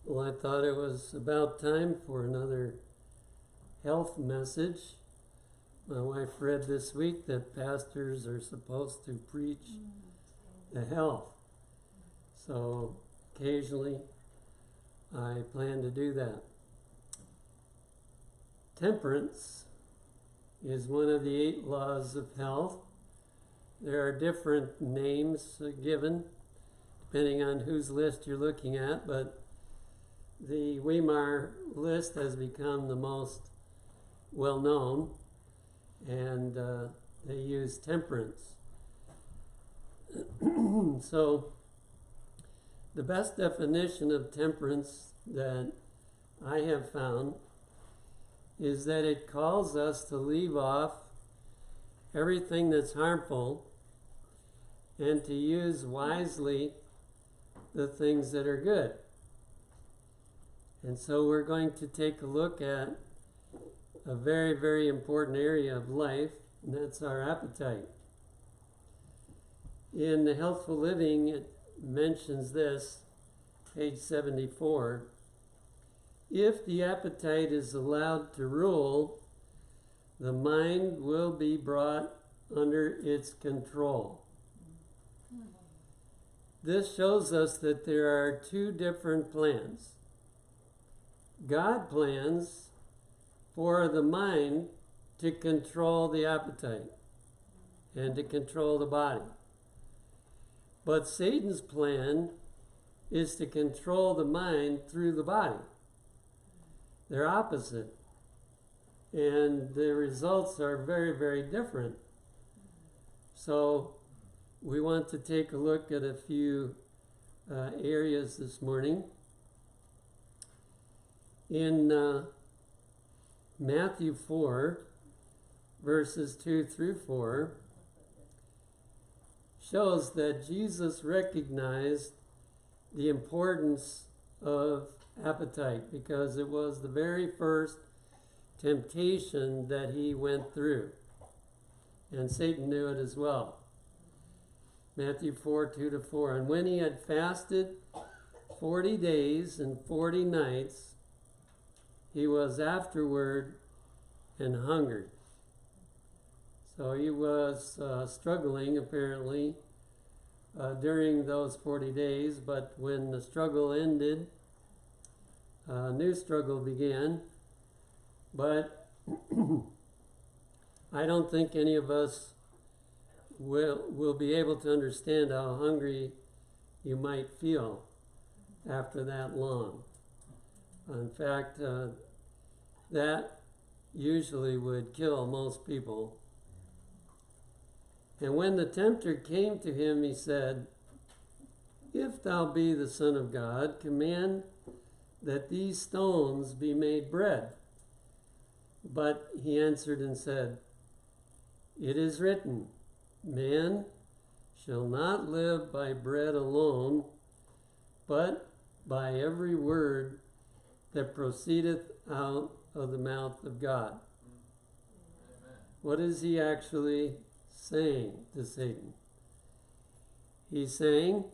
Well, I thought it was about time for another health message. My wife read this week that pastors are supposed to preach the health. So occasionally I plan to do that. Temperance is one of the 8 laws of health. There are different names given depending on whose list you're looking at, but the Weimar list has become the most well-known, and they use temperance. So the best definition of temperance that I have found is that it calls us to leave off everything that's harmful and to use wisely the things that are good. And so we're going to take a look at a very, very important area of life, and that's our appetite. In the Healthful Living, it mentions this, page 74. If the appetite is allowed to rule, the mind will be brought under its control. This shows us that there are 2 different plans. God plans for the mind to control the appetite and to control the body. But Satan's plan is to control the mind through the body. They're opposite. And the results are very, very different. So we want to take a look at a few areas this morning. In Matthew 4, verses 2 through 4, shows that Jesus recognized the importance of appetite because it was the very first temptation that he went through. And Satan knew it as well. Matthew 4, 2 to 4. And when he had fasted 40 days and 40 nights, he was afterward and hungered. So he was struggling, apparently, during those 40 days. But when the struggle ended, a new struggle began. But I don't think any of us will be able to understand how hungry you might feel after that long. In fact, that usually would kill most people. And when the tempter came to him, he said, "If thou be the Son of God, command that these stones be made bread." But he answered and said, "It is written, man shall not live by bread alone, but by every word that proceedeth out of the mouth of God." Amen. What is he actually saying to Satan? He's saying,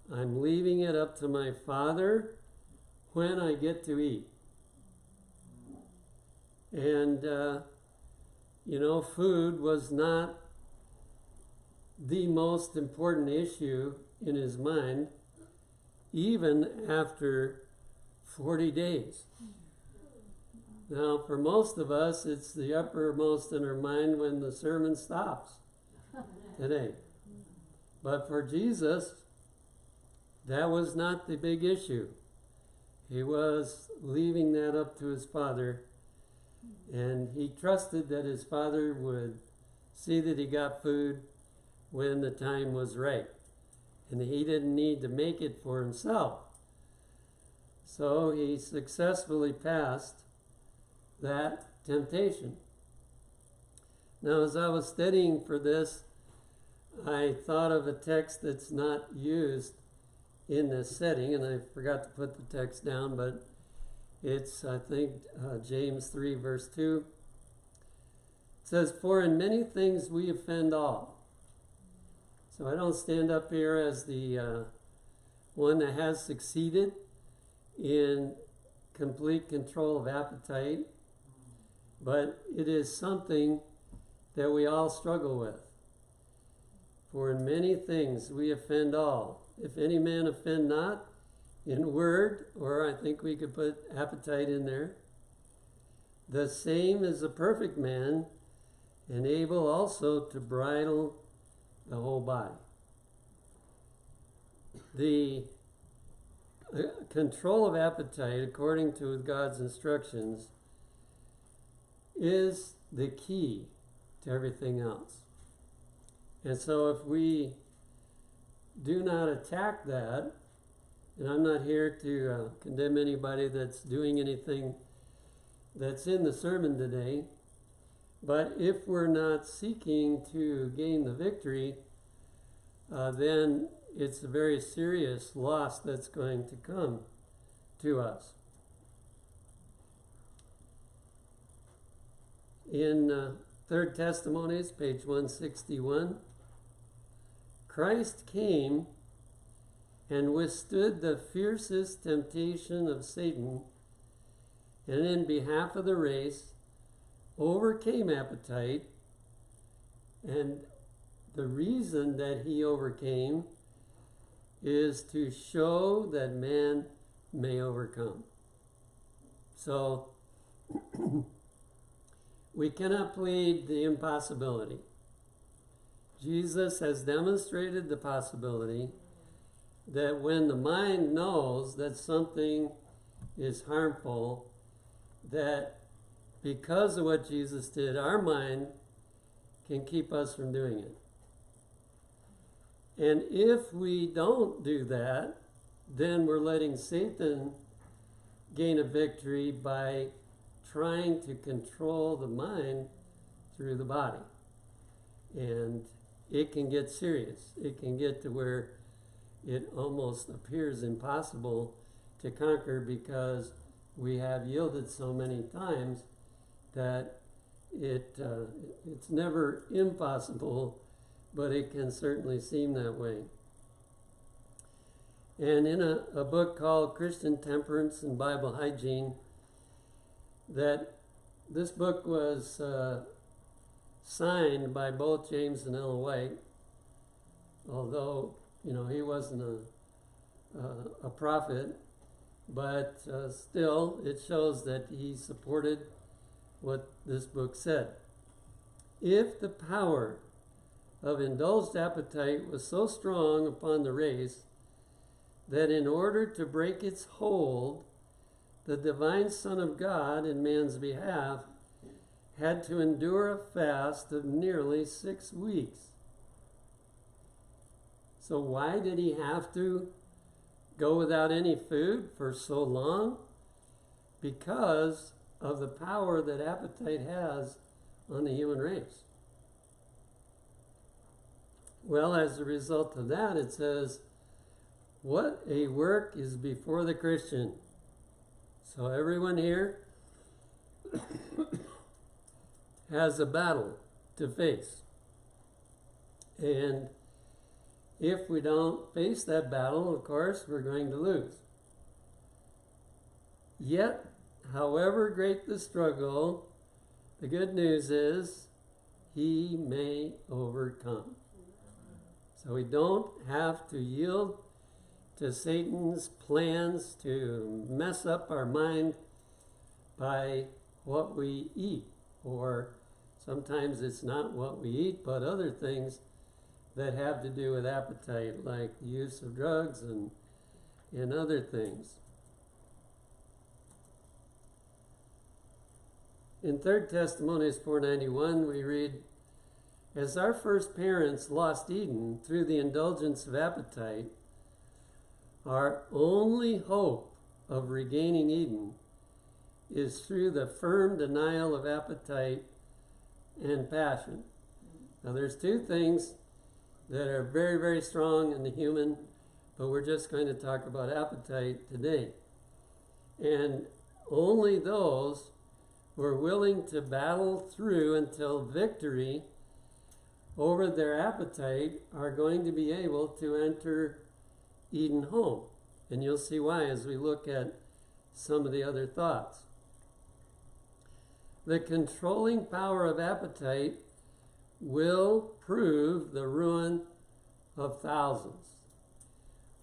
I'm leaving it up to my Father when I get to eat. And, food was not the most important issue in his mind, even after 40 days. Now, for most of us, it's the uppermost in our mind when the sermon stops today. But for Jesus, that was not the big issue. He was leaving that up to his Father, and he trusted that his Father would see that he got food when the time was right, and he didn't need to make it for himself. So he successfully passed that temptation. Now, as I was studying for this, I thought of a text that's not used in this setting, and I forgot to put the text down, but it's, I think, James 3, verse 2. It says, "For in many things we offend all." So I don't stand up here as the one that has succeeded in complete control of appetite, but it is something that we all struggle with. For in many things we offend all. If any man offend not in word, or I think we could put appetite in there, the same is a perfect man, and able also to bridle the whole body. The control of appetite, according to God's instructions, is the key to everything else. And so if we do not attack that, and I'm not here to condemn anybody that's doing anything that's in the sermon today, but if we're not seeking to gain the victory, then it's a very serious loss that's going to come to us. In Third Testimonies, page 161, Christ came and withstood the fiercest temptation of Satan, and in behalf of the race overcame appetite. And the reason that he overcame is to show that man may overcome. So we cannot plead the impossibility. Jesus has demonstrated the possibility that when the mind knows that something is harmful, that because of what Jesus did, our mind can keep us from doing it. And if we don't do that, then we're letting Satan gain a victory by trying to control the mind through the body. And it can get serious. It can get to where it almost appears impossible to conquer because we have yielded so many times that it's never impossible, but it can certainly seem that way. And in a book called Christian Temperance and Bible Hygiene, that this book was signed by both James and Ellen White, although he wasn't a prophet, but still it shows that he supported what this book said. If the power of indulged appetite was so strong upon the race that in order to break its hold, the divine Son of God in man's behalf had to endure a fast of nearly 6 weeks. So why did he have to go without any food for so long? Because of the power that appetite has on the human race. Well, as a result of that, it says, what a work is before the Christian. So everyone here has a battle to face. And if we don't face that battle, of course, we're going to lose. Yet, however great the struggle, the good news is he may overcome. So we don't have to yield to Satan's plans to mess up our mind by what we eat. Or sometimes it's not what we eat, but other things that have to do with appetite, like the use of drugs and other things. In 3 Testimonies 4:91, we read, as our first parents lost Eden through the indulgence of appetite, our only hope of regaining Eden is through the firm denial of appetite and passion. Now there's two things that are very, very strong in the human, but we're just going to talk about appetite today. And only those who are willing to battle through until victory over their appetite are going to be able to enter Eden home. And you'll see why as we look at some of the other thoughts. The controlling power of appetite will prove the ruin of thousands.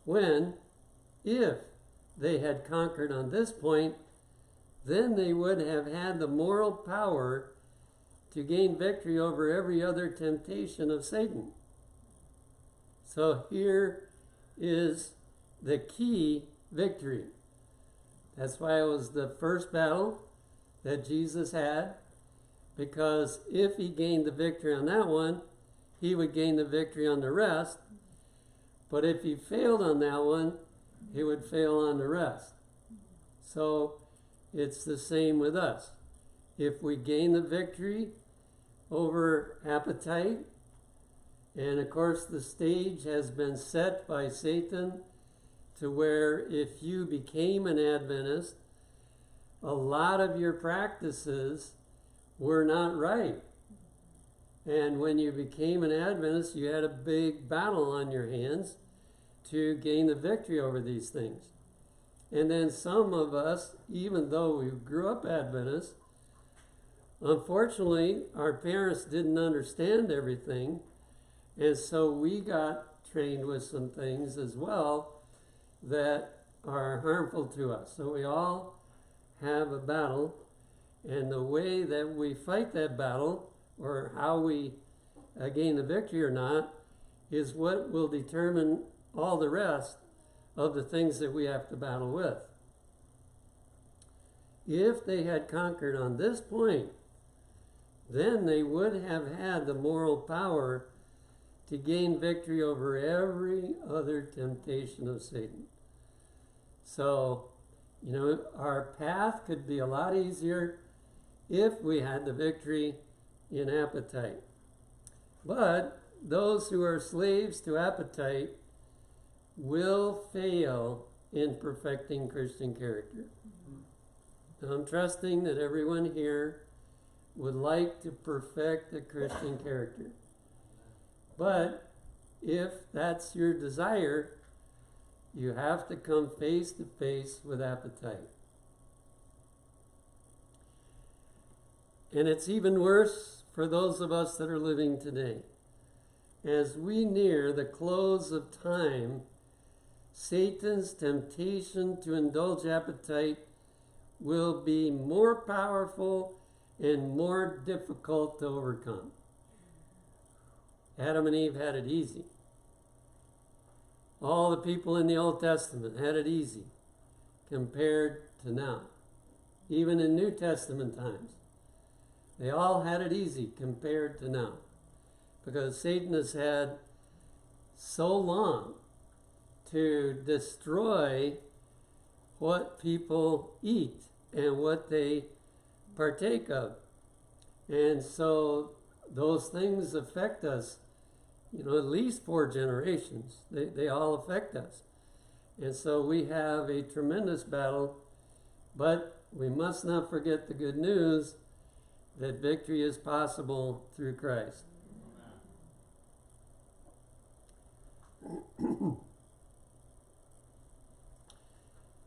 When, if they had conquered on this point, then they would have had the moral power to gain victory over every other temptation of Satan. So here is the key victory. That's why it was the first battle that Jesus had, because if he gained the victory on that one, he would gain the victory on the rest. But if he failed on that one, he would fail on the rest. So it's the same with us. If we gain the victory over appetite, and of course the stage has been set by Satan to where if you became an Adventist, a lot of your practices were not right. And when you became an Adventist, you had a big battle on your hands to gain the victory over these things. And then some of us, even though we grew up Adventists, unfortunately, our parents didn't understand everything, and so we got trained with some things as well that are harmful to us. So we all have a battle, and the way that we fight that battle, or how we gain the victory or not, is what will determine all the rest of the things that we have to battle with. If they had conquered on this point, then they would have had the moral power to gain victory over every other temptation of Satan. So, our path could be a lot easier if we had the victory in appetite. But those who are slaves to appetite will fail in perfecting Christian character. And I'm trusting that everyone here would like to perfect the Christian character. But if that's your desire, you have to come face to face with appetite. And it's even worse for those of us that are living today. As we near the close of time, Satan's temptation to indulge appetite will be more powerful and more difficult to overcome. Adam and Eve had it easy. All the people in the Old Testament had it easy compared to now. Even in New Testament times, they all had it easy compared to now. Because Satan has had so long to destroy what people eat and what they partake of. And so those things affect us, at least 4 generations. They all affect us. And so we have a tremendous battle, but we must not forget the good news that victory is possible through Christ.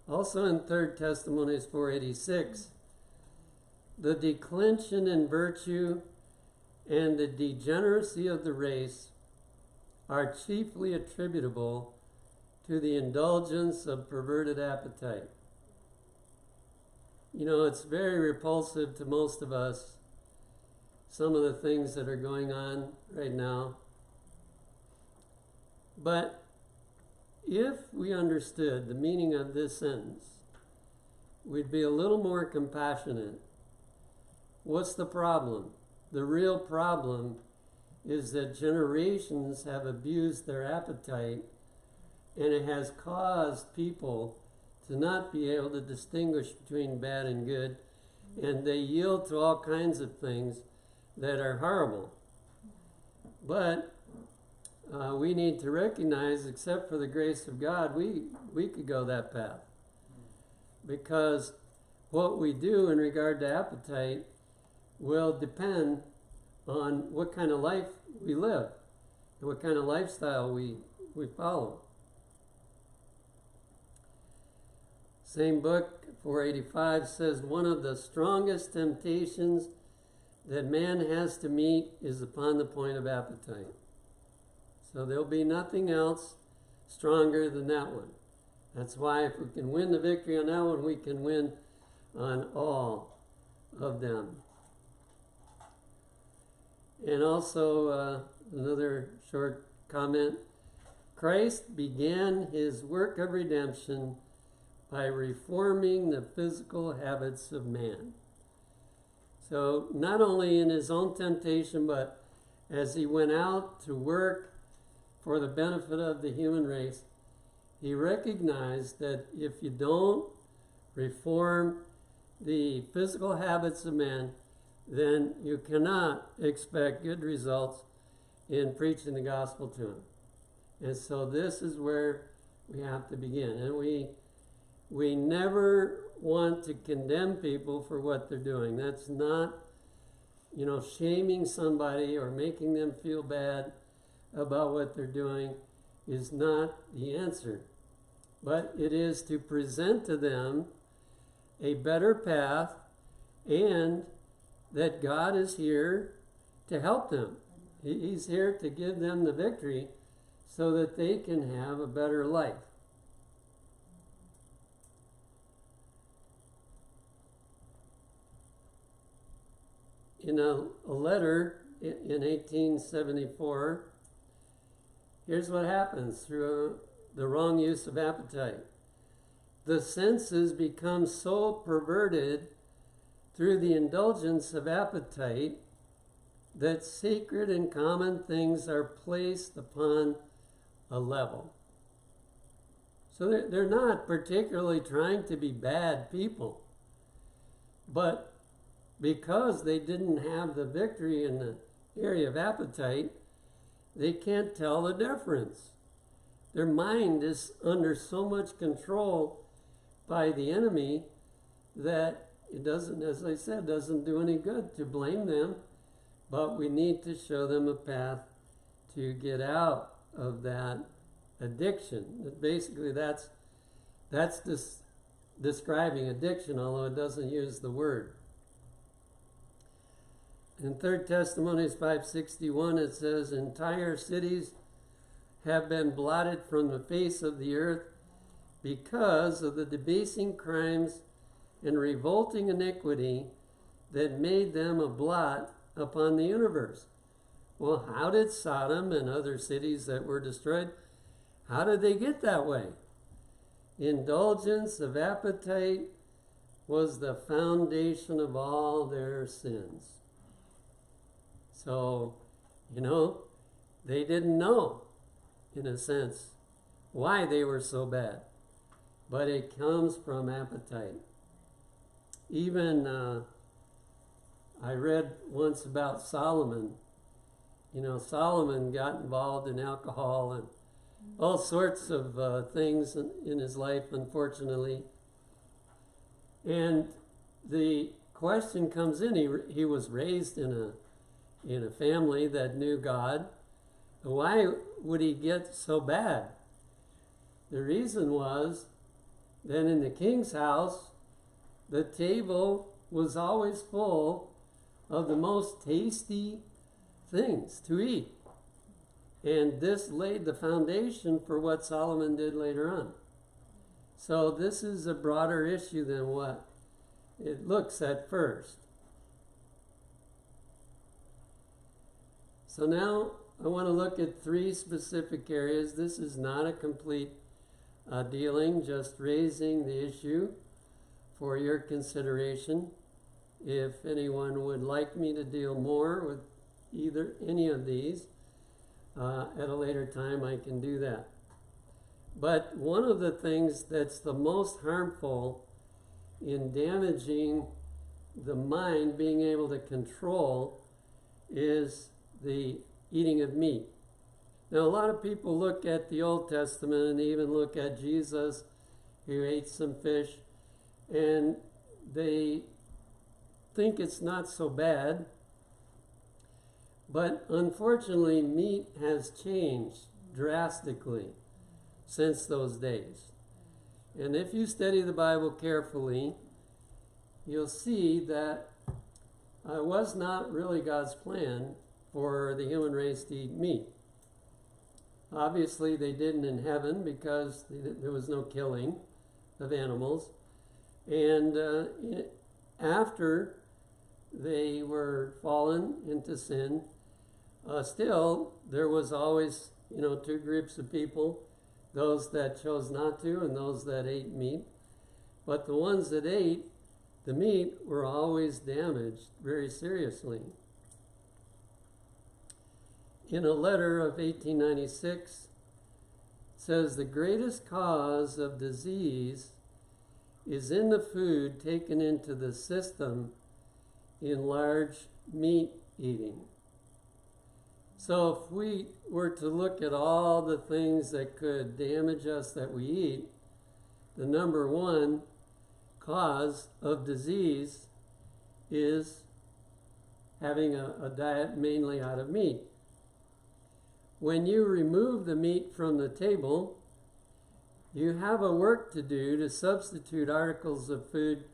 Also in 3 Testimonies 4:86, the declension in virtue and the degeneracy of the race are chiefly attributable to the indulgence of perverted appetite. It's very repulsive to most of us, some of the things that are going on right now. But if we understood the meaning of this sentence, we'd be a little more compassionate. What's the problem? The real problem is that generations have abused their appetite, and it has caused people to not be able to distinguish between bad and good, and they yield to all kinds of things that are horrible. But we need to recognize, except for the grace of God, we could go that path. Because what we do in regard to appetite will depend on what kind of life we live and what kind of lifestyle we follow. Same book, 485, says one of the strongest temptations that man has to meet is upon the point of appetite. So there'll be nothing else stronger than that one. That's why if we can win the victory on that one, we can win on all of them. And also another short comment. Christ began his work of redemption by reforming the physical habits of man. So not only in his own temptation, but as he went out to work for the benefit of the human race, he recognized that if you don't reform the physical habits of man, then you cannot expect good results in preaching the gospel to him. And so this is where we have to begin. And we never want to condemn people for what they're doing. That's not, shaming somebody or making them feel bad about what they're doing is not the answer. But it is to present to them a better path and that God is here to help them. He's here to give them the victory so that they can have a better life. In a letter in 1874, here's what happens through the wrong use of appetite. The senses become so perverted through the indulgence of appetite that sacred and common things are placed upon a level. So they're not particularly trying to be bad people, but because they didn't have the victory in the area of appetite, they can't tell the difference. Their mind is under so much control by the enemy that it doesn't, as I said, doesn't do any good to blame them, but we need to show them a path to get out of that addiction. Basically, that's describing addiction, although it doesn't use the word. In 3 Testimonies 5:61, it says, entire cities have been blotted from the face of the earth because of the debasing crimes and revolting iniquity that made them a blot upon the universe. Well, how did Sodom and other cities that were destroyed, how did they get that way? Indulgence of appetite was the foundation of all their sins. So, they didn't know, in a sense, why they were so bad. But it comes from appetite. Even, I read once about Solomon. Solomon got involved in alcohol and all sorts of things in his life, unfortunately. And the question comes in, he was raised in a family that knew God. Why would he get so bad? The reason was that in the king's house, the table was always full of the most tasty things to eat. And this laid the foundation for what Solomon did later on. So this is a broader issue than what it looks at first. So now I want to look at 3 specific areas. This is not a complete dealing, just raising the issue for your consideration. If anyone would like me to deal more with any of these at a later time, I can do that. But one of the things that's the most harmful in damaging the mind being able to control is the eating of meat. Now, a lot of people look at the Old Testament and even look at Jesus, who ate some fish, and they think it's not so bad. But unfortunately, meat has changed drastically since those days. And if you study the Bible carefully, you'll see that it was not really God's plan for the human race to eat meat. Obviously, they didn't in heaven because there was no killing of animals. And after they were fallen into sin, still there was always, two groups of people, those that chose not to and those that ate meat. But the ones that ate the meat were always damaged very seriously. In a letter of 1896, it says the greatest cause of disease is in the food taken into the system in large meat eating. So if we were to look at all the things that could damage us that we eat, the number one cause of disease is having a diet mainly out of meat. When you remove the meat from the table, you have a work to do to substitute articles of food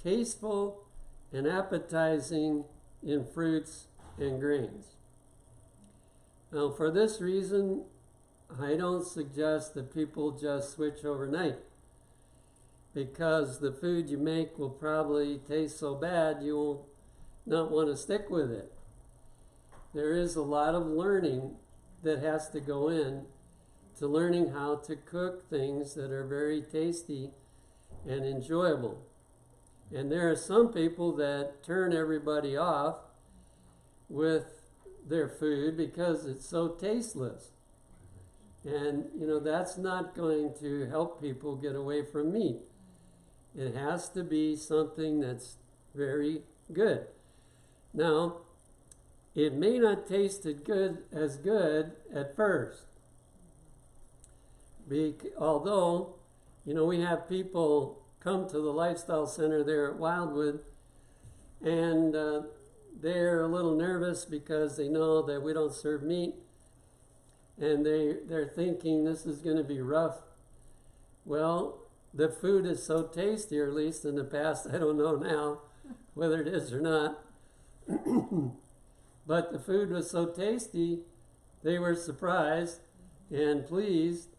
tasteful and appetizing in fruits and grains. Now, for this reason, I don't suggest that people just switch overnight, because the food you make will probably taste so bad you will not want to stick with it. There is a lot of learning that has to go in to learning how to cook things that are very tasty and enjoyable. And there are some people that turn everybody off with their food because it's so tasteless. And, that's not going to help people get away from meat. It has to be something that's very good. Now, it may not taste as good at first. Although, we have people come to the Lifestyle Center there at Wildwood, and they're a little nervous because they know that we don't serve meat, and they're thinking this is going to be rough. Well, the food is so tasty, or at least in the past, I don't know now whether it is or not. But the food was so tasty, they were surprised and pleased,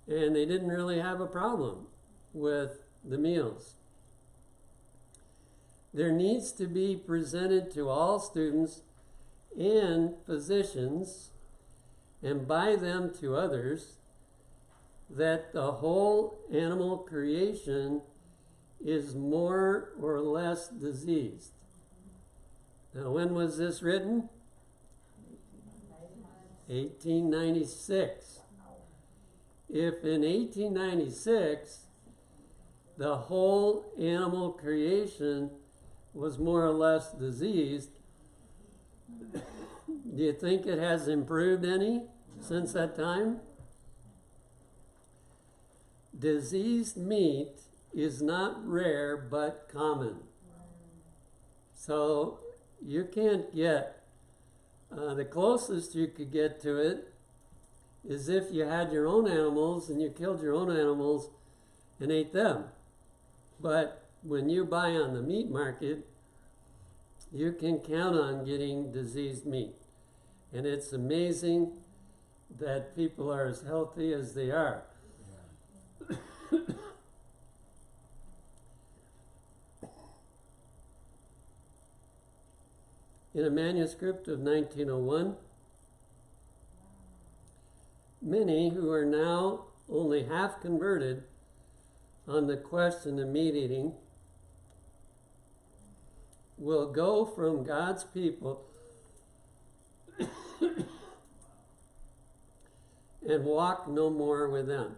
and they didn't really have a problem with the meals. There needs to be presented to all students and physicians, and by them to others, that the whole animal creation is more or less diseased. Now, when was this written? 1896. If in 1896 the whole animal creation was more or less diseased, do you think it has improved any since that time? Diseased meat is not rare but common. So you can't get, the closest you could get to it is if you had your own animals and you killed your own animals and ate them. But when you buy on the meat market, you can count on getting diseased meat. And it's amazing that people are as healthy as they are. In a manuscript of 1901, many who are now only half converted on the question of meat eating will go from God's people and walk no more with them.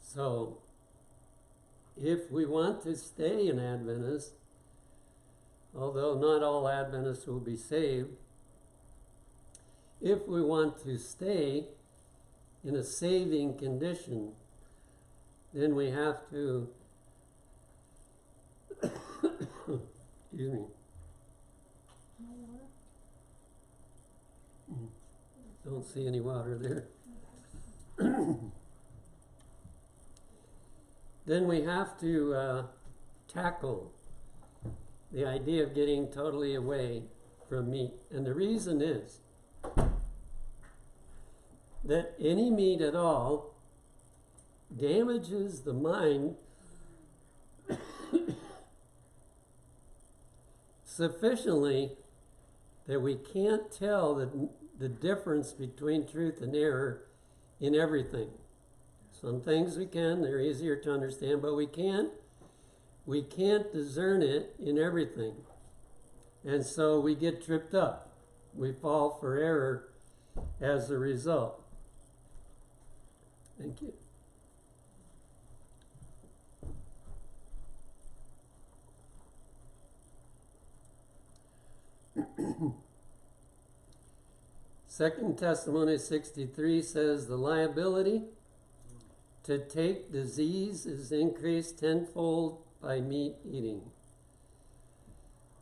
So, if we want to stay an Adventist, although not all Adventists will be saved, if we want to stay in a saving condition, then we have to, excuse me, don't see any water there. then we have to tackle the idea of getting totally away from meat. And the reason is that any meat at all damages the mind sufficiently that we can't tell the difference between truth and error in everything. Some things we can, they're easier to understand, but we can't discern it in everything. And so we get tripped up. We fall for error as a result. Thank you. Second Testimony 63 says the liability to take disease is increased tenfold by meat eating.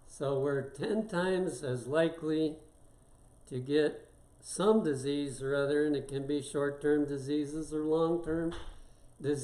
So we're 10 times as likely to get some disease or other, and it can be short-term diseases or long-term disease.